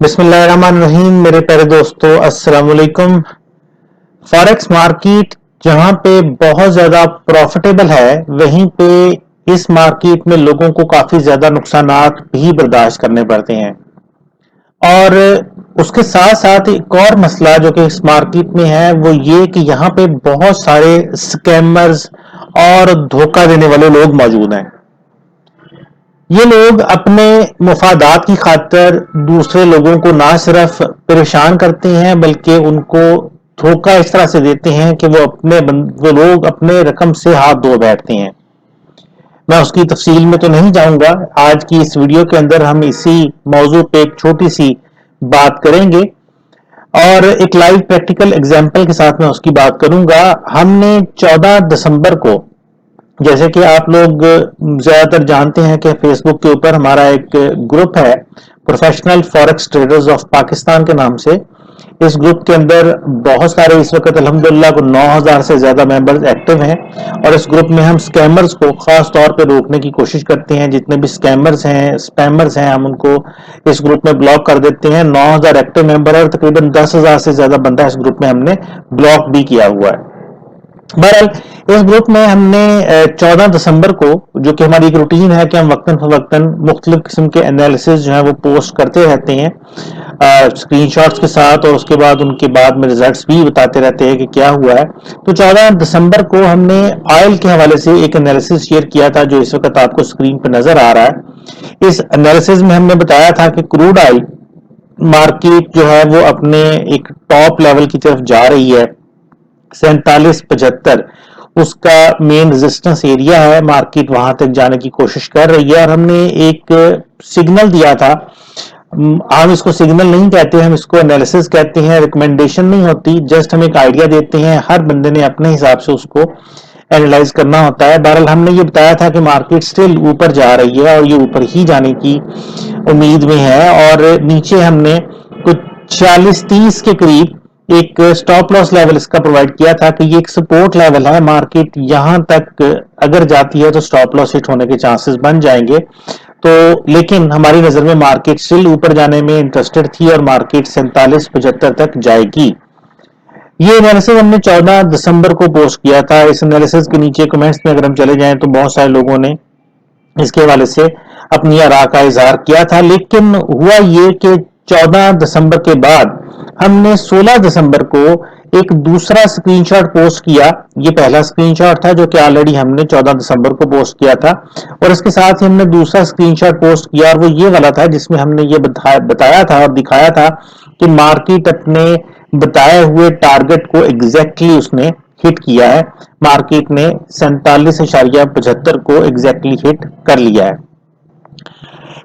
बिस्मिल्लाहिर्रहमानिर्रहीम। मेरे प्यारे दोस्तों, अस्सलाम वालेकुम। फॉरेक्स मार्केट जहां पे बहुत ज्यादा प्रॉफिटेबल है, वहीं पे इस मार्केट में लोगों को काफी ज्यादा नुकसानात भी बर्दाश्त करने पड़ते हैं। और उसके साथ साथ एक और मसला जो कि इस मार्केट में है वो ये कि यहाँ पे बहुत सारे स्कैमर्स और धोखा देने वाले लोग मौजूद हैं। ये लोग अपने मुफादात की खातिर दूसरे लोगों को ना सिर्फ परेशान करते हैं बल्कि उनको धोखा इस तरह से देते हैं कि वो लोग अपने रकम से हाथ धो बैठते हैं। मैं उसकी तफसील में तो नहीं जाऊंगा। आज की इस वीडियो के अंदर हम इसी मौजू पे एक छोटी सी बात करेंगे और एक लाइव प्रैक्टिकल एग्जाम्पल के साथ मैं उसकी बात करूंगा। हमने 14 दिसंबर को, जैसे कि आप लोग ज्यादातर जानते हैं कि फेसबुक के ऊपर हमारा एक ग्रुप है, professional forex traders of Pakistan के नाम से। इस ग्रुप के अंदर बहुत सारे इस वक्त अल्हम्दुलिल्लाह को 9000 से ज्यादा मेंबर्स एक्टिव हैं और इस ग्रुप में हम स्कैमर्स को खास तौर पे रोकने की कोशिश करते हैं। जितने भी स्कैमर्स हैं, स्पैमर्स हैं, हम उनको इस ग्रुप में ब्लॉक कर देते हैं। 9000 एक्टिव मेंबर है और तकरीबन 10,000 से ज्यादा बंदा इस ग्रुप में हमने ब्लॉक भी किया हुआ है। बहरहाल इस ग्रुप में हमने 14 दिसंबर को, जो कि हमारी एक रूटीन है कि हम वक्तन फवक्तन मुख्तलिफ किस्म के एनालिसिस जो है वो पोस्ट करते रहते हैं स्क्रीनशॉट्स के साथ, और उसके बाद उनके बाद में रिजल्ट्स भी बताते रहते हैं कि क्या हुआ है। तो 14 दिसंबर को हमने ऑयल के हवाले से एक एनालिसिस शेयर किया था जो इस वक्त आपको स्क्रीन पर नजर आ रहा है। इस एनालिसिस में हमने बताया था कि क्रूड ऑयल मार्केट जो है वो अपने एक टॉप लेवल की तरफ जा रही है, 4775 उसका मेन रेजिस्टेंस एरिया है। मार्केट वहां तक जाने की कोशिश कर रही है और हमने एक सिग्नल दिया था। हम इसको सिग्नल नहीं कहते, हम इसको एनालिसिस कहते हैं। रिकमेंडेशन नहीं होती, जस्ट हम एक आइडिया देते हैं। हर बंदे ने अपने हिसाब से उसको एनालाइज करना होता है। बहरहाल हमने ये बताया था कि मार्केट स्टिल ऊपर जा रही है और ये ऊपर ही जाने की उम्मीद में है। और नीचे हमने कुछ 46-30 के करीब एक स्टॉप लॉस लेवल इसका प्रोवाइड किया था कि ये एक सपोर्ट लेवल है। मार्केट यहां तक अगर जाती है तो स्टॉप लॉस हिट होने के चांसेस बन जाएंगे। तो लेकिन हमारी नजर में मार्केट स्टिल ऊपर जाने में इंटरेस्टेड थी और मार्केट 4775 तक जाएगी। ये एनालिसिस हमने 14 दिसंबर को पोस्ट किया था। इस एनालिसिस के नीचे कमेंट्स में अगर हम चले जाएं तो बहुत सारे लोगों ने इसके हवाले से अपनी आरा का इजहार किया था। लेकिन हुआ ये कि 14 दिसंबर के बाद हमने 16 दिसंबर को एक दूसरा स्क्रीनशॉट पोस्ट किया। ये पहला स्क्रीनशॉट था जो कि ऑलरेडी हमने 14 दिसंबर को पोस्ट किया था, और इसके साथ ही हमने दूसरा स्क्रीनशॉट पोस्ट किया और वो ये वाला था जिसमें हमने ये बताया था और दिखाया था कि मार्केट अपने बताए हुए टारगेट को एग्जैक्टली उसने हिट किया है। मार्केट ने 47.75 को एग्जैक्टली हिट कर लिया है।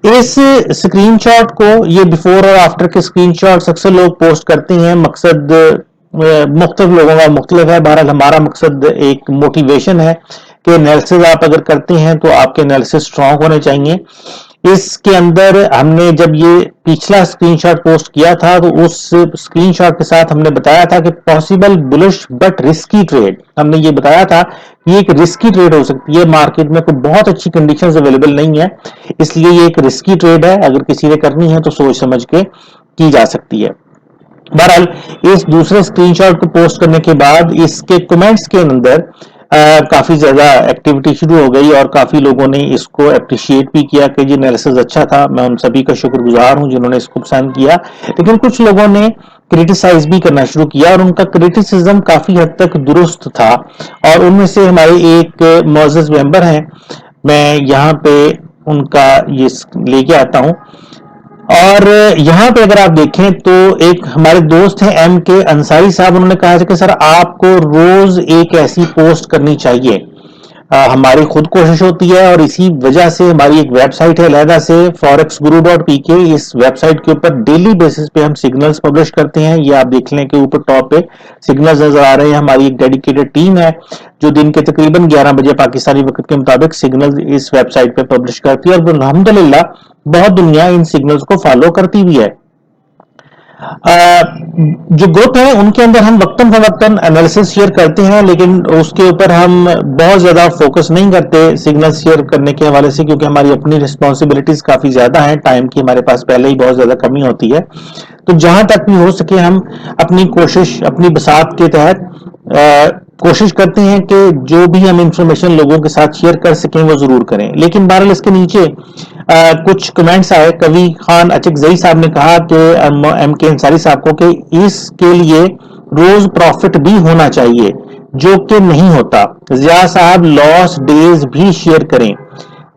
इस स्क्रीनशॉट को, ये बिफोर और आफ्टर के स्क्रीनशॉट्स अक्सर लोग पोस्ट करते हैं। मकसद मुख्तलिफ लोगों का मुख्तलिफ है। बहरहाल हमारा मकसद एक मोटिवेशन है कि एनालिसिस आप अगर करते हैं तो आपके एनालिसिस स्ट्रांग होने चाहिए। इसके अंदर हमने जब ये पिछला स्क्रीनशॉट पोस्ट किया था तो उस स्क्रीनशॉट के साथ हमने बताया था कि possible bullish but risky trade, हमने ये बताया था कि ये एक रिस्की ट्रेड हो सकती है। मार्केट में कोई बहुत अच्छी कंडीशंस अवेलेबल नहीं है, इसलिए ये एक रिस्की ट्रेड है। अगर किसी ने करनी है तो सोच समझ के की जा सकती है। बहरहाल इस दूसरे स्क्रीनशॉट को पोस्ट करने के बाद इसके कमेंट्स के अंदर काफी ज्यादा एक्टिविटी शुरू हो गई और काफी लोगों ने इसको अप्रिशिएट भी किया कि जी एनालिसिस अच्छा था। मैं उन सभी का शुक्रगुजार हूं जिन्होंने इसको पसंद किया। लेकिन कुछ लोगों ने क्रिटिसाइज भी करना शुरू किया और उनका क्रिटिसिज्म काफी हद तक दुरुस्त था, और उनमें से हमारे एक मोअज़्ज़ज़ मेंबर हैं, मैं यहाँ पे उनका ये लेके आता हूं। और यहाँ पे अगर आप देखें तो एक हमारे दोस्त हैं एम के अंसारी साहब, उन्होंने कहा था कि सर आपको रोज एक ऐसी पोस्ट करनी चाहिए। हमारी खुद कोशिश होती है और इसी वजह से हमारी एक वेबसाइट है अलहदा से forexguru.pk। इस वेबसाइट के ऊपर डेली बेसिस पे हम सिग्नल्स पब्लिश करते हैं। ये आप देख लें कि ऊपर टॉप पे सिग्नल्स नजर आ रहे हैं। हमारी एक डेडिकेटेड टीम है जो दिन के तकरीबन 11 बजे पाकिस्तानी वक्त के मुताबिक सिग्नल इस वेबसाइट पे पब्लिश करती है और अल्हम्दुलिल्लाह बहुत दुनिया इन सिग्नल्स को फॉलो करती भी है। जो ग्रुप है उनके अंदर हम वक्तन फवक्तन एनालिसिस शेयर करते हैं, लेकिन उसके ऊपर हम बहुत ज्यादा फोकस नहीं करते सिग्नल शेयर करने के हवाले से, क्योंकि हमारी अपनी रिस्पॉन्सिबिलिटीज काफी ज्यादा है, टाइम की हमारे पास पहले ही बहुत ज्यादा कमी होती है। तो जहां तक भी हो सके हम अपनी कोशिश, अपनी बसात के तहत कोशिश करते हैं कि जो भी हम इंफॉर्मेशन लोगों के साथ शेयर कर सकें वो जरूर करें। लेकिन बहरहाल इसके नीचे कुछ कमेंट्स आए। कवि खान अचकजई साहब ने कहा कि एम के अंसारी साहब को कि इसके लिए रोज प्रॉफिट भी होना चाहिए, जो कि नहीं होता। जिया साहब लॉस डेज भी शेयर करें,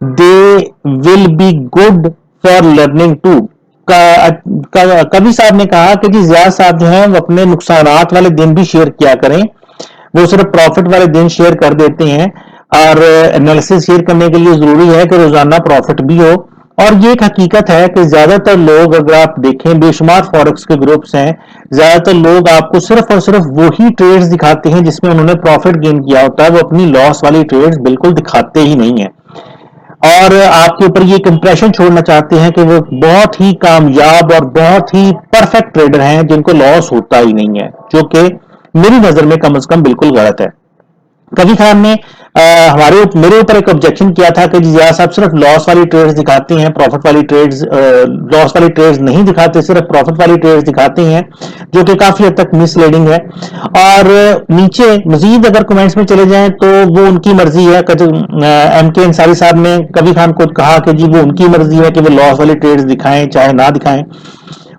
they will be good for learning too. कवि साहब ने कहा कि जी जिया साहब जो है वो अपने नुकसानात वाले दिन भी शेयर किया करें, वो सिर्फ प्रॉफिट वाले दिन शेयर कर देते हैं। और एनालिसिस शेयर करने के लिए जरूरी है कि रोजाना प्रॉफिट भी हो। और ये एक हकीकत है कि ज्यादातर लोग, अगर आप देखें, बेशुमार फॉरेक्स के ग्रुप्स हैं, ज्यादातर लोग आपको सिर्फ और सिर्फ वही ट्रेड्स दिखाते हैं जिसमें उन्होंने प्रॉफिट गेन किया होता है, वो अपनी लॉस वाली ट्रेड्स बिल्कुल दिखाते ही नहीं है। और आपके ऊपर ये इंप्रेशन छोड़ना चाहते हैं कि वो बहुत ही कामयाब और बहुत ही परफेक्ट ट्रेडर हैं जिनको लॉस होता ही नहीं है, जो कि मेरी नजर में कम से कम बिल्कुल गलत है। कवि खान ने मेरे ऊपर एक ऑब्जेक्शन किया था कि जिया साहब सिर्फ लॉस वाली ट्रेड्स दिखाते हैं, प्रॉफिट वाली ट्रेड्स, लॉस वाली ट्रेड्स नहीं दिखाते, सिर्फ प्रॉफिट वाली ट्रेड्स दिखाते हैं, जो कि काफी हद तक मिसलीडिंग है। और नीचे मजीद अगर कमेंट्स में चले जाएं तो वो उनकी मर्जी है। एम के अंसारी साहब ने कवि खान को कहा कि जी वो उनकी मर्जी है कि वो लॉस वाली ट्रेड्स दिखाएं चाहे ना दिखाएं।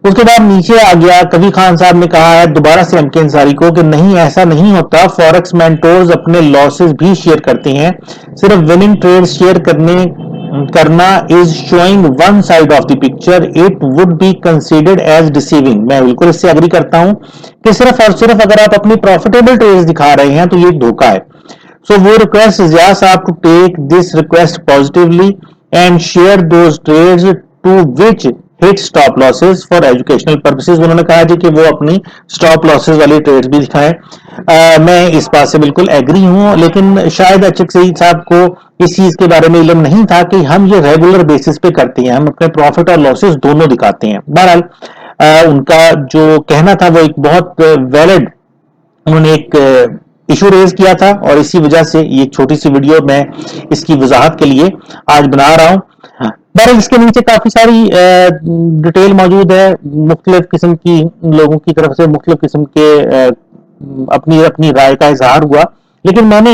उसके बाद नीचे आ गया, कवि खान साहब ने कहा है दोबारा से एम के अंसारी को कि नहीं, ऐसा नहीं होता, फॉरेक्स मेंटोर्स अपने लॉसेस भी शेयर करते हैं, सिर्फ विनिंग ट्रेड शेयर करना is showing one side of the picture, it would be considered as deceiving. मैं बिल्कुल इससे एग्री करता हूं कि सिर्फ और सिर्फ अगर आप अपनी प्रॉफिटेबल ट्रेड्स दिखा रहे हैं तो ये धोखा है। सो वो रिक्वेस्ट जिया साहब to take this request positively and share those trades to which hit stop losses for educational purposes. उन्होंने कहा जी कि वो अपनी स्टॉप लॉसेस वाली ट्रेड्स भी दिखाएं। मैं इस बात से बिल्कुल एग्री हूं, लेकिन शायद अचकजई साहब को इस चीज के बारे में इल्म नहीं था कि हम ये रेगुलर बेसिस पे करते हैं, हम अपने प्रॉफिट और लॉसेस दोनों दिखाते हैं। बहरहाल उनका जो कहना था वो एक बहुत वैलिड, उन्होंने एक इशू रेज किया था और इसी वजह से ये छोटी सी वीडियो मैं इसकी वजाहत के लिए आज बना रहा हूं। बहरहाल इसके नीचे काफी सारी डिटेल मौजूद है, मुख्तलिफ किस्म की लोगों की तरफ से मुख्तलिफ किस्म के अपनी अपनी राय का इजहार हुआ। लेकिन मैंने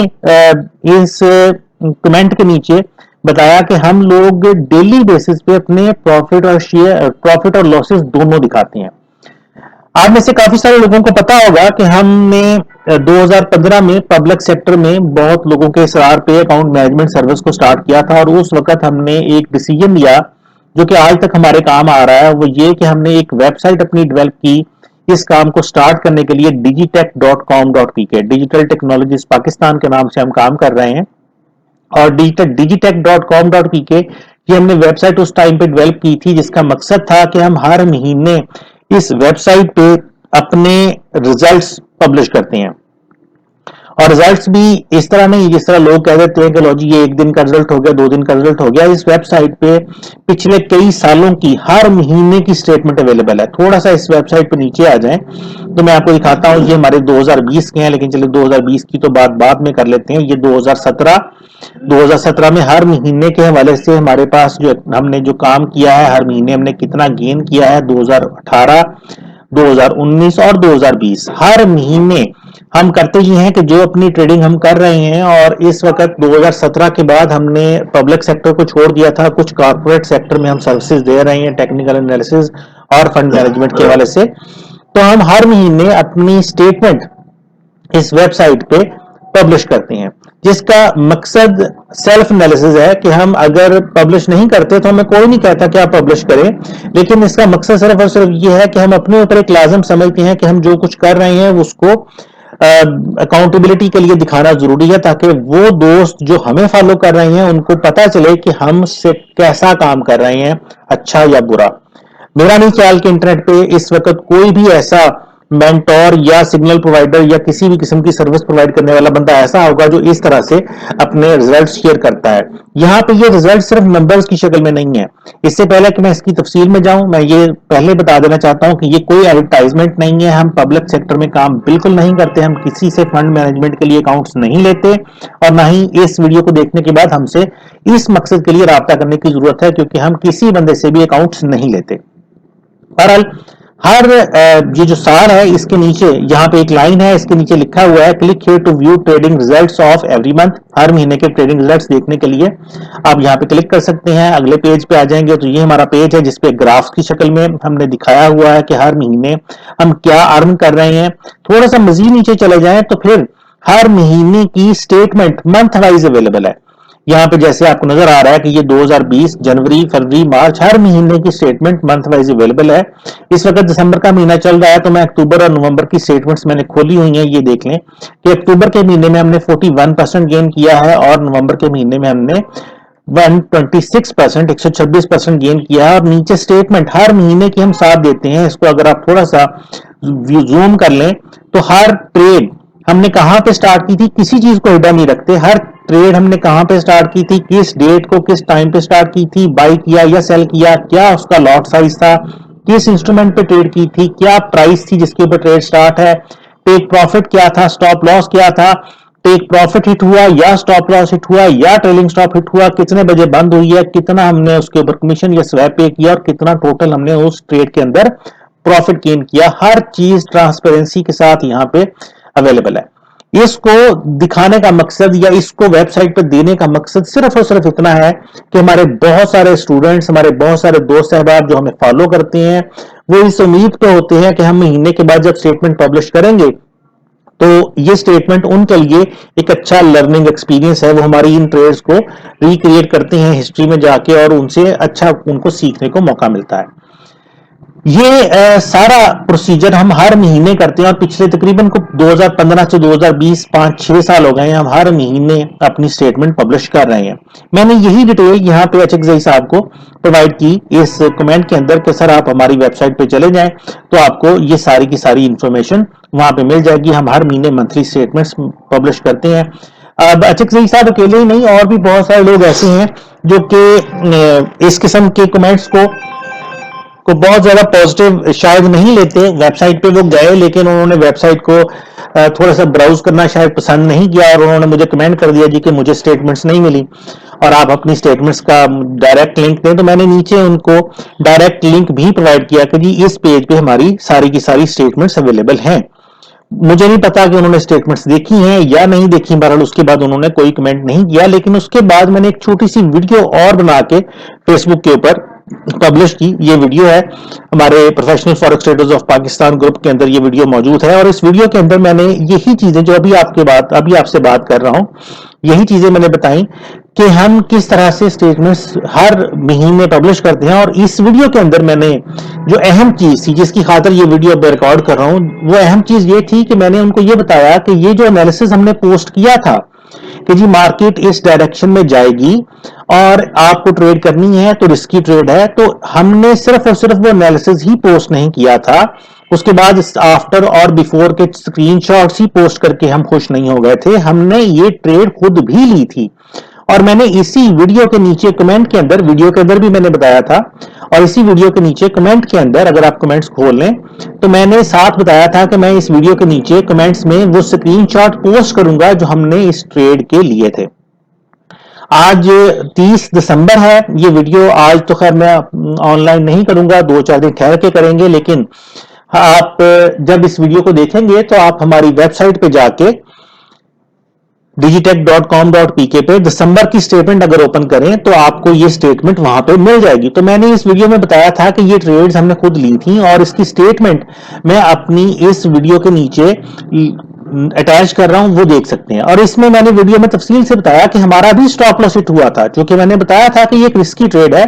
इस कमेंट के नीचे बताया कि हम लोग डेली बेसिस पे अपने प्रॉफिट और लॉसेस दोनों दिखाते हैं। आप में से काफी सारे लोगों को पता होगा कि हमने 2015 में पब्लिक सेक्टर में बहुत लोगों के इसरार पे अकाउंट मैनेजमेंट सर्विस को स्टार्ट किया था, और उस वक्त हमने एक डिसीजन लिया जो कि आज तक हमारे काम आ रहा है। वो ये कि हमने एक वेबसाइट अपनी डेवलप की इस काम को स्टार्ट करने के लिए, digitech.com.pk, डिजिटल टेक्नोलॉजीज पाकिस्तान के नाम से हम काम कर रहे हैं। और digitech.com.pk ये हमने वेबसाइट उस टाइम पे डेवलप की थी जिसका मकसद था कि हम हर महीने इस वेबसाइट पे अपने रिजल्ट्स पब्लिश करते हैं। और रिजल्ट्स भी इस तरह नहीं जिस तरह लोग कह देते हैं कि लो जी ये एक दिन का रिजल्ट हो गया, 2 दिन का रिजल्ट हो गया। इस वेबसाइट पे पिछले कई सालों की हर महीने की स्टेटमेंट अवेलेबल है। थोड़ा सा इस वेबसाइट पे नीचे आ जाएं तो मैं आपको दिखाता हूं। ये हमारे 2020 के हैं, लेकिन चलिए 2020 की तो बात बाद में कर लेते हैं। ये 2017 में हर महीने के हवाले से हमारे पास जो हमने जो काम किया है, हर महीने हमने कितना गेन किया है, 2018, 2019 और 2020 हर महीने हम करते ही हैं कि जो अपनी ट्रेडिंग हम कर रहे हैं। और इस वक्त 2017 के बाद हमने पब्लिक सेक्टर को छोड़ दिया था, कुछ कॉर्पोरेट सेक्टर में हम सर्विसेज दे रहे हैं, टेक्निकल एनालिसिस और फंड मैनेजमेंट के हवाले से। तो हम हर महीने अपनी स्टेटमेंट इस वेबसाइट पे पब्लिश करते हैं, जिसका मकसद सेल्फ एनालिसिस है कि हम अगर पब्लिश नहीं करते तो हमें कोई नहीं कहता कि आप पब्लिश करें, लेकिन इसका मकसद सिर्फ और सिर्फ ये है कि हम अपने ऊपर एक लाजम समझते हैं कि हम जो कुछ कर रहे हैं उसको अकाउंटेबिलिटी के लिए दिखाना जरूरी है, ताकि वो दोस्त जो हमें फॉलो कर रहे हैं उनको पता चले कि हम से कैसा काम कर रहे हैं, अच्छा या बुरा। मेरा नहीं ख्याल कि इंटरनेट पे इस वक्त कोई भी ऐसा मेंटोर या सिग्नल प्रोवाइडर या किसी भी किस्म की सर्विस प्रोवाइड करने वाला बंदा ऐसा होगा जो इस तरह से अपने रिजल्ट शेयर करता है। यहाँ पे ये रिजल्ट सिर्फ नंबर्स की शक्ल में नहीं है। इससे पहले कि मैं इसकी तफसील में जाऊं, मैं ये पहले बता देना चाहता हूं कि ये कोई एडवर्टाइजमेंट नहीं है। हम पब्लिक सेक्टर में काम बिल्कुल नहीं करते, हम किसी से फंड मैनेजमेंट के लिए अकाउंट्स नहीं लेते, और ना ही इस वीडियो को देखने के बाद हमसे इस मकसद के लिए राब्ता करने की जरूरत है, क्योंकि हम किसी बंदे से भी अकाउंट्स नहीं लेते। बहरहाल हर ये जो सार है इसके नीचे यहाँ पे एक लाइन है, इसके नीचे लिखा हुआ है click here to view trading results of every month. हर महीने के ट्रेडिंग रिजल्ट्स देखने के लिए आप यहाँ पे क्लिक कर सकते हैं। अगले पेज पे आ जाएंगे तो ये हमारा पेज है जिसपे ग्राफ की शक्ल में हमने दिखाया हुआ है कि हर महीने हम क्या अर्न कर रहे हैं। थोड़ा सा मजीद नीचे चले जाएं तो फिर हर महीने की स्टेटमेंट मंथ वाइज अवेलेबल है। यहाँ पे जैसे आपको नजर आ रहा है कि ये 2020 जनवरी, फरवरी, मार्च हर महीने की स्टेटमेंट मंथ वाइज अवेलेबल है। इस वक्त दिसंबर का महीना चल रहा है तो मैं अक्टूबर और नवंबर की स्टेटमेंट्स मैंने खोली हुई हैं। ये देख लें कि अक्टूबर के महीने में हमने 41% गेन किया है और नवंबर के महीने में हमने 126%, 126% गेन किया है। और नीचे स्टेटमेंट हर महीने की हम साथ देते हैं। इसको अगर आप थोड़ा सा जूम कर लें तो हर ट्रेड हमने कहां पे स्टार्ट की थी, किसी चीज को हिडन नहीं रखते। हर ट्रेड हमने कहां पे स्टार्ट की थी, किस डेट को, किस टाइम पे स्टार्ट की थी, बाई किया या सेल किया, क्या उसका लॉट साइज था, किस इंस्ट्रूमेंट पे ट्रेड की थी, क्या प्राइस थी जिसके ऊपर ट्रेड स्टार्ट है, टेक प्रॉफिट क्या था, स्टॉप लॉस क्या था, टेक प्रॉफिट हिट हुआ या स्टॉप लॉस हिट हुआ या ट्रेलिंग स्टॉप हिट हुआ, कितने बजे बंद हुई है, कितना हमने उसके ऊपर कमीशन या स्वैप पे किया और कितना टोटल हमने उस ट्रेड के अंदर प्रॉफिट गेन किया। हर चीज ट्रांसपेरेंसी के साथ यहाँ पे अवेलेबल है। इसको दिखाने का मकसद या इसको वेबसाइट पर देने का मकसद सिर्फ और सिर्फ इतना है कि हमारे बहुत सारे स्टूडेंट्स, हमारे बहुत सारे दोस्त अहबाब जो हमें फॉलो करते हैं वो इस उम्मीद पे होते हैं कि हम महीने के बाद जब स्टेटमेंट पब्लिश करेंगे तो ये स्टेटमेंट उनके लिए एक अच्छा लर्निंग एक्सपीरियंस है। वो हमारी इन ट्रेड्स को रिक्रिएट करते हैं हिस्ट्री में जाके और उनसे अच्छा उनको सीखने को मौका मिलता है। ये सारा प्रोसीजर हम हर महीने करते हैं और पिछले तकरीबन को 2015 से 2020 5-6 साल हो गए हैं हम हर महीने अपनी स्टेटमेंट पब्लिश कर रहे हैं। मैंने यही डिटेल यहाँ पे HXI साहब को प्रोवाइड की इस कमेंट के अंदर कि सर आप हमारी वेबसाइट पे चले जाएं तो आपको ये सारी की सारी इंफॉर्मेशन वहां पे मिल जाएगी। हम हर महीने मंथली स्टेटमेंट्स पब्लिश करते हैं। अब HXI साहब अकेले ही नहीं, और भी बहुत सारे लोग ऐसे हैं जो कि इस किस्म के कमेंट्स को बहुत ज्यादा पॉजिटिव शायद नहीं लेते। वेबसाइट पे वो गए लेकिन उन्होंने वेबसाइट को थोड़ा सा ब्राउज करना शायद पसंद नहीं किया और उन्होंने मुझे कमेंट कर दिया जी कि मुझे स्टेटमेंट्स नहीं मिली और आप अपनी स्टेटमेंट्स का डायरेक्ट लिंक दें। तो मैंने नीचे उनको डायरेक्ट लिंक भी प्रोवाइड किया कि जी इस पेज पे हमारी सारी की सारी स्टेटमेंट्स अवेलेबल हैं। मुझे नहीं पता कि उन्होंने स्टेटमेंट्स देखी हैं या नहीं देखी, बहरहाल उसके बाद उन्होंने कोई कमेंट नहीं किया। लेकिन उसके बाद मैंने एक छोटी सी वीडियो और बना के फेसबुक के ऊपर पब्लिश की। ये वीडियो है हमारे professional forex traders of Pakistan group के अंदर ये वीडियो मौजूद है और इस वीडियो के अंदर मैंने यही चीजें जो अभी आपसे बात कर रहा हूं, यही चीजें मैंने बताई कि हम किस तरह से स्टेटमेंट्स हर महीने पब्लिश करते हैं। और इस वीडियो के अंदर मैंने जो अहम चीज थी जिसकी खातिर ये वीडियो रिकॉर्ड कर रहा हूं, वो अहम चीज ये थी कि मैंने उनको ये बताया कि ये जो एनालिसिस हमने पोस्ट किया था कि जी मार्केट इस डायरेक्शन में जाएगी और आपको ट्रेड करनी है तो रिस्की ट्रेड है, तो हमने सिर्फ और सिर्फ वो एनालिसिस ही पोस्ट नहीं किया था, उसके बाद आफ्टर और बिफोर के स्क्रीनशॉट्स ही पोस्ट करके हम खुश नहीं हो गए थे। हमने ये ट्रेड खुद भी ली थी और मैंने इसी वीडियो के नीचे कमेंट के अंदर, वीडियो के अंदर भी मैंने बताया था और इसी वीडियो के नीचे कमेंट के अंदर अगर आप कमेंट्स खोल लें तो मैंने साथ बताया था कि मैं इस वीडियो के नीचे कमेंट्स में वो स्क्रीनशॉट पोस्ट करूंगा जो हमने इस ट्रेड के लिए थे। आज 30 दिसंबर है। ये वीडियो आज तो खैर मैं ऑनलाइन नहीं करूंगा, 2-4 दिन ठहर के करेंगे, लेकिन आप जब इस वीडियो को देखेंगे तो आप हमारी वेबसाइट पे जाके digitech.com.pk पे दिसंबर की स्टेटमेंट अगर ओपन करें तो आपको ये स्टेटमेंट वहां पे मिल जाएगी। तो मैंने इस वीडियो में बताया था कि ये ट्रेड्स हमने खुद ली थी और इसकी स्टेटमेंट मैं अपनी इस वीडियो के नीचे अटैच कर रहा हूं, वो देख सकते हैं। और इसमें मैंने वीडियो में तफसील से बताया कि हमारा भी स्टॉप लॉस हिट हुआ था, क्योंकि मैंने बताया था कि ये एक रिस्की ट्रेड है।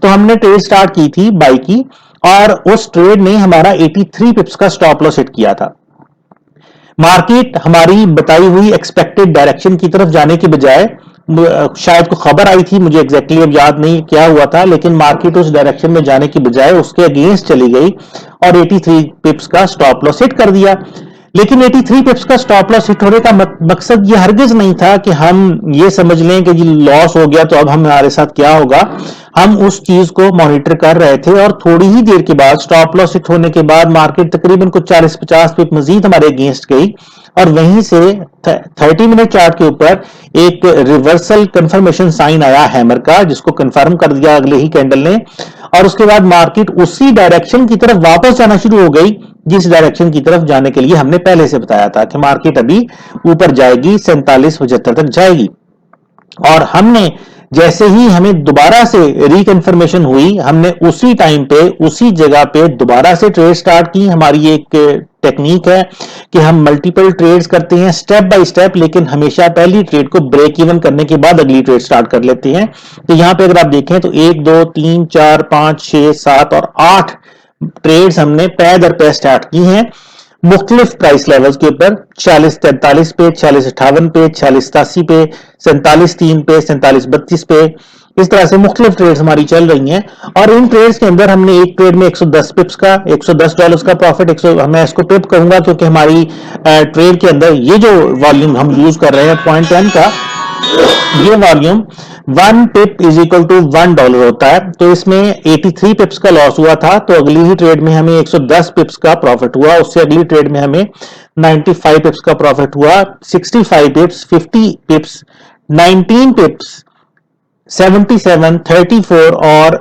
तो हमने ट्रेड स्टार्ट की थी बाई की और उस ट्रेड ने हमारा 83 पिप्स का स्टॉप लॉस हिट किया था। मार्केट हमारी बताई हुई एक्सपेक्टेड डायरेक्शन की तरफ जाने की बजाय शायद को खबर आई थी, मुझे एग्जैक्टली अब याद नहीं क्या हुआ था, लेकिन मार्केट उस डायरेक्शन में जाने की बजाय उसके अगेंस्ट चली गई और 83 पिप्स का स्टॉप लॉस हिट कर दिया। लेकिन 83 पिप्स का स्टॉप लॉस हिट होने का मकसद ये हरगिज नहीं था कि हम ये समझ लें कि जी लॉस हो गया तो अब हमारे साथ क्या होगा। हम उस चीज को मॉनिटर कर रहे थे और थोड़ी ही देर के बाद स्टॉप लॉस हिट होने के बाद मार्केट तकरीबन कुछ 40-50 पिप मजीद हमारे अगेंस्ट गई और वहीं से 30 मिनट चार्ट के ऊपर एक रिवर्सल कंफर्मेशन साइन आया हैमर का, जिसको कंफर्म कर दिया अगले ही कैंडल ने, और उसके बाद मार्केट उसी डायरेक्शन की तरफ वापस जाना शुरू हो गई जिस डायरेक्शन की तरफ जाने के लिए हमने पहले से बताया था कि मार्केट अभी ऊपर जाएगी, 47-75 तक जाएगी। और हमने जैसे ही हमें दोबारा से रिकन्फर्मेशन हुई, हमने उसी टाइम पे उसी जगह पे दोबारा से ट्रेड स्टार्ट की। हमारी एक टेक्निक है कि हम मल्टीपल ट्रेड्स करते हैं स्टेप बाय स्टेप, लेकिन हमेशा पहली ट्रेड को ब्रेक इवन करने के बाद अगली ट्रेड स्टार्ट कर लेते हैं। तो यहां पे अगर आप देखें तो 1 2 3 4 5 6 7 और 8 ट्रेड्स हमने पै दर पै स्टार्ट की हैं मुख्तलिफ प्राइस लेवल्स के ऊपर, 46-43 पे, 46-58 पे, 46-87 पे, 47-3 पे, 47-32 पे, इस तरह से मुख्तलिफ ट्रेड्स हमारी चल रही हैं। और इन ट्रेड्स के अंदर हमने एक ट्रेड में 110 पिप्स का, $110 का प्रॉफिट, मैं इसको पिप कहूंगा क्योंकि हमारी ट्रेड के अंदर ये जो वॉल्यूम हम यूज कर रहे हैं 0.10 का, ये volume 1 pip is equal to $1 होता है। तो इसमें 83 पिप्स का लॉस हुआ था, तो अगली ही ट्रेड में हमें 110 पिप्स का प्रॉफिट हुआ, उससे अगली ट्रेड में हमें 95 पिप्स का प्रॉफिट हुआ, 65 पिप्स, 50 पिप्स, 19 पिप्स, 77, 34 और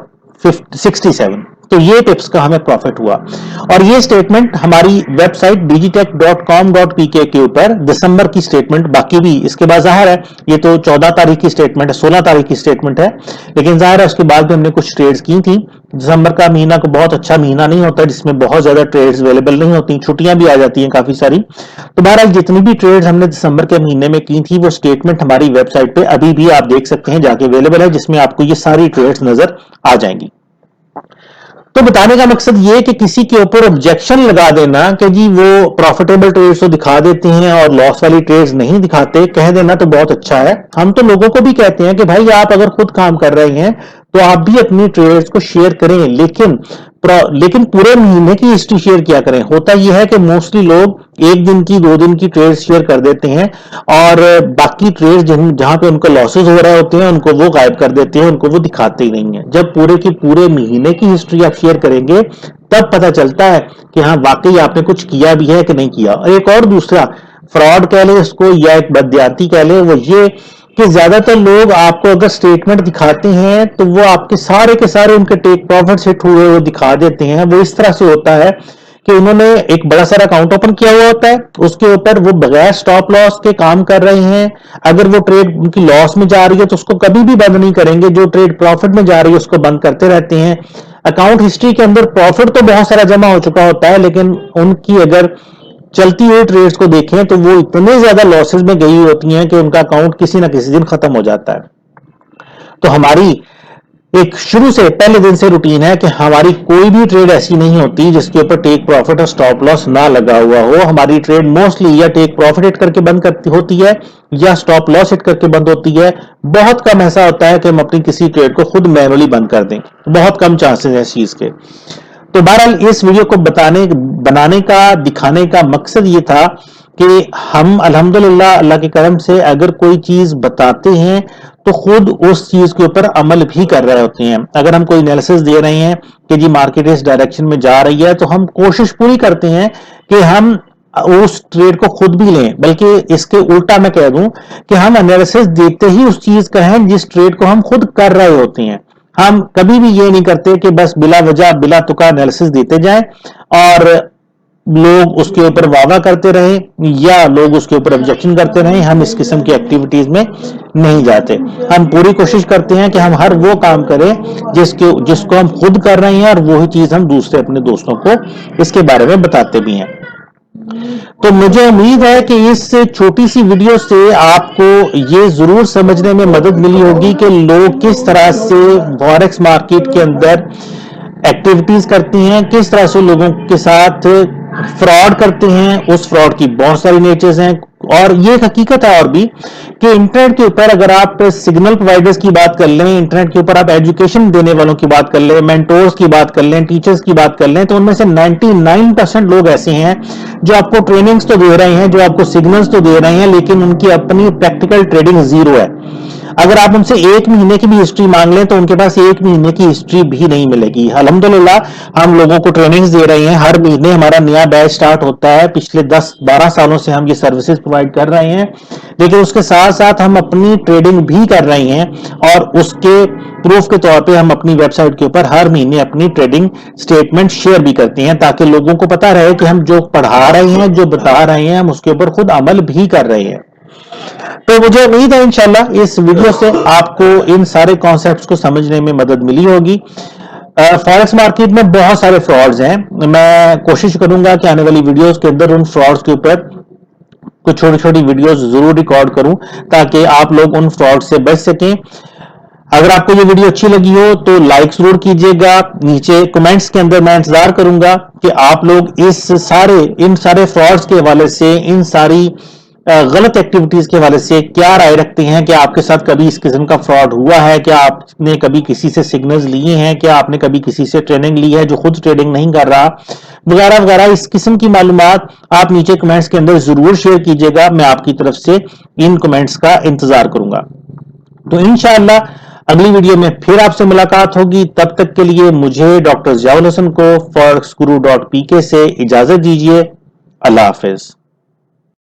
67, तो ये पिप्स का हमें प्रॉफिट हुआ। और ये स्टेटमेंट हमारी वेबसाइट digitech.com.pk के ऊपर दिसंबर की स्टेटमेंट, बाकी भी इसके बाद जाहिर है ये तो 14 तारीख की स्टेटमेंट है, 16 तारीख की स्टेटमेंट है, लेकिन जाहिर है उसके बाद भी हमने कुछ ट्रेड्स की थी। दिसंबर का महीना को बहुत अच्छा महीना नहीं होता जिसमें बहुत ज्यादा ट्रेड्स अवेलेबल नहीं होती, छुट्टियां भी आ जाती हैं काफी सारी। तो बहरहाल जितनी भी ट्रेड्स हमने दिसंबर के महीने में की थी वो स्टेटमेंट हमारी वेबसाइट पे अभी भी आप देख सकते हैं, जाके अवेलेबल है, जिसमें आपको ये सारी ट्रेड्स नजर आ जाएंगी। तो बताने का मकसद ये कि किसी के ऊपर ऑब्जेक्शन लगा देना कि जी वो प्रॉफिटेबल ट्रेड्स तो दिखा देते हैं और लॉस वाली ट्रेड्स नहीं दिखाते, कह देना तो बहुत अच्छा है। हम तो लोगों को भी कहते हैं कि भाई आप अगर खुद काम कर रहे हैं तो आप भी अपनी ट्रेड्स को शेयर करें, लेकिन पूरे महीने की हिस्ट्री शेयर किया करें। होता यह है कि मोस्टली लोग एक दिन की 2 दिन की ट्रेड्स शेयर कर देते हैं और बाकी ट्रेड्स जहां पे उनको लॉसेस हो रहे होते हैं उनको वो गायब कर देते हैं, उनको वो दिखाते ही नहीं है। जब पूरे की पूरे महीने की हिस्ट्री आप शेयर करेंगे तब पता चलता है कि हाँ वाकई आपने कुछ किया भी है कि नहीं किया। और एक और दूसरा फ्रॉड कह ले इसको या एक बदयाती कह ले, वो ये कि ज्यादातर लोग आपको अगर स्टेटमेंट दिखाते हैं तो वो आपके सारे उनके टेक प्रॉफिट हिट हुए वो दिखा देते हैं। वो इस तरह से होता है कि उन्होंने एक बड़ा सारा अकाउंट ओपन किया हुआ होता है, उसके ऊपर वो बगैर स्टॉप लॉस के काम कर रहे हैं। अगर वो ट्रेड उनकी लॉस में जा रही है तो उसको कभी भी बंद नहीं करेंगे, जो ट्रेड प्रॉफिट में जा रही है उसको बंद करते रहते हैं। अकाउंट हिस्ट्री के अंदर प्रॉफिट तो बहुत सारा जमा हो चुका होता है, लेकिन उनकी अगर चलती हुई ट्रेड्स को देखें तो वो इतने ज्यादा लॉसेस में गई होती हैं कि उनका अकाउंट किसी ना किसी दिन खत्म हो जाता है। तो हमारी एक शुरू से पहले दिन से रूटीन है कि हमारी कोई भी ट्रेड ऐसी नहीं होती जिसके ऊपर टेक प्रॉफिट और स्टॉप लॉस ना लगा हुआ हो। हमारी ट्रेड मोस्टली या टेक प्रॉफिट हिट करके बंद करती होती है या स्टॉप लॉस हिट करके बंद होती है। बहुत कम ऐसा होता है कि हम अपनी किसी ट्रेड को खुद मैनुअली बंद कर दें, बहुत कम चांसेस हैं इस चीज के। तो बहरहाल इस वीडियो को बनाने का दिखाने का मकसद ये था कि हम अल्हम्दुलिल्लाह अल्लाह के करम से अगर कोई चीज बताते हैं तो खुद उस चीज के ऊपर अमल भी कर रहे होते हैं। अगर हम कोई एनालिसिस दे रहे हैं कि जी मार्केट इस डायरेक्शन में जा रही है तो हम कोशिश पूरी करते हैं कि हम उस ट्रेड को खुद भी लें, बल्कि इसके उल्टा मैं कह दूं कि हम एनालिसिस देते ही उस चीज का है जिस ट्रेड को हम खुद कर रहे होते हैं। हम कभी भी ये नहीं करते कि बस बिला वजह बिला तुका एनालिसिस देते जाएं और लोग उसके ऊपर वादा करते रहें या लोग उसके ऊपर ऑब्जेक्शन करते रहें। हम इस किस्म की एक्टिविटीज में नहीं जाते। हम पूरी कोशिश करते हैं कि हम हर वो काम करें जिसको हम खुद कर रहे हैं और वही चीज हम दूसरे अपने दोस्तों को इसके बारे में बताते भी हैं। तो मुझे उम्मीद है कि इस छोटी सी वीडियो से आपको ये जरूर समझने में मदद मिली होगी कि लोग किस तरह से फॉरेक्स मार्केट के अंदर एक्टिविटीज करती हैं, किस तरह से लोगों के साथ फ्रॉड करते हैं। उस फ्रॉड की बहुत सारी नेचर्स हैं, और ये एक हकीकत है और भी कि इंटरनेट के ऊपर अगर आप सिग्नल प्रोवाइडर्स की बात कर लें, इंटरनेट के ऊपर आप एजुकेशन देने वालों की बात कर लें, मेंटोर्स की बात कर लें, टीचर्स की बात कर लें, तो उनमें से 99% लोग ऐसे हैं जो आपको ट्रेनिंग्स तो दे रहे हैं, जो आपको सिग्नल्स तो दे रहे हैं, लेकिन उनकी अपनी प्रैक्टिकल ट्रेडिंग जीरो है। अगर आप उनसे 1 महीने की भी हिस्ट्री मांग लें तो उनके पास 1 महीने की हिस्ट्री भी नहीं मिलेगी। अल्हम्दुलिल्लाह हम लोगों को ट्रेनिंग्स दे रहे हैं, हर महीने हमारा नया बैच स्टार्ट होता है। पिछले 10-12 सालों से हम ये सर्विसेज प्रोवाइड कर रहे हैं, लेकिन उसके साथ साथ हम अपनी ट्रेडिंग भी कर रहे हैं और उसके प्रूफ के तौर पे हम अपनी वेबसाइट के ऊपर हर महीने अपनी ट्रेडिंग स्टेटमेंट शेयर भी करते हैं, ताकि लोगों को पता रहे कि हम जो पढ़ा रहे हैं, जो बता रहे हैं, हम उसके ऊपर खुद अमल भी कर रहे हैं। तो मुझे उम्मीद है इंशाल्लाह इस वीडियो से आपको इन सारे कॉन्सेप्ट्स को समझने में मदद मिली होगी। फॉरेक्स मार्केट में बहुत सारे फ्रॉड्स हैं। मैं कोशिश करूंगा कि आने वाली वीडियोस के अंदर उन फ्रॉड्स के ऊपर कुछ छोटी छोटी वीडियोस जरूर रिकॉर्ड करूं, ताकि आप लोग उन फ्रॉड से बच सकें। अगर आपको ये वीडियो अच्छी लगी हो तो लाइक जरूर कीजिएगा। नीचे कमेंट्स के अंदर मैं इंतजार करूंगा कि आप लोग इन सारे फ्रॉड्स के हवाले से, इन सारी गलत एक्टिविटीज के हवाले से क्या राय रखते हैं। क्या आपके साथ कभी इस किस्म का फ्रॉड हुआ है? क्या आपने कभी किसी से सिग्नल्स लिए हैं? क्या आपने कभी किसी से ट्रेनिंग ली है जो खुद ट्रेडिंग नहीं कर रहा, वगैरह वगैरह। इस किस्म की मालूमात आप नीचे कमेंट्स के अंदर जरूर शेयर कीजिएगा। मैं आपकी तरफ से इन कमेंट्स का इंतजार करूंगा। तो इंशाअल्लाह अगली वीडियो में फिर आपसे मुलाकात होगी। तब तक के लिए मुझे डॉक्टर ज़ियाउल हसन को forex guru.pk से इजाजत दीजिए। अल्लाह हाफिज।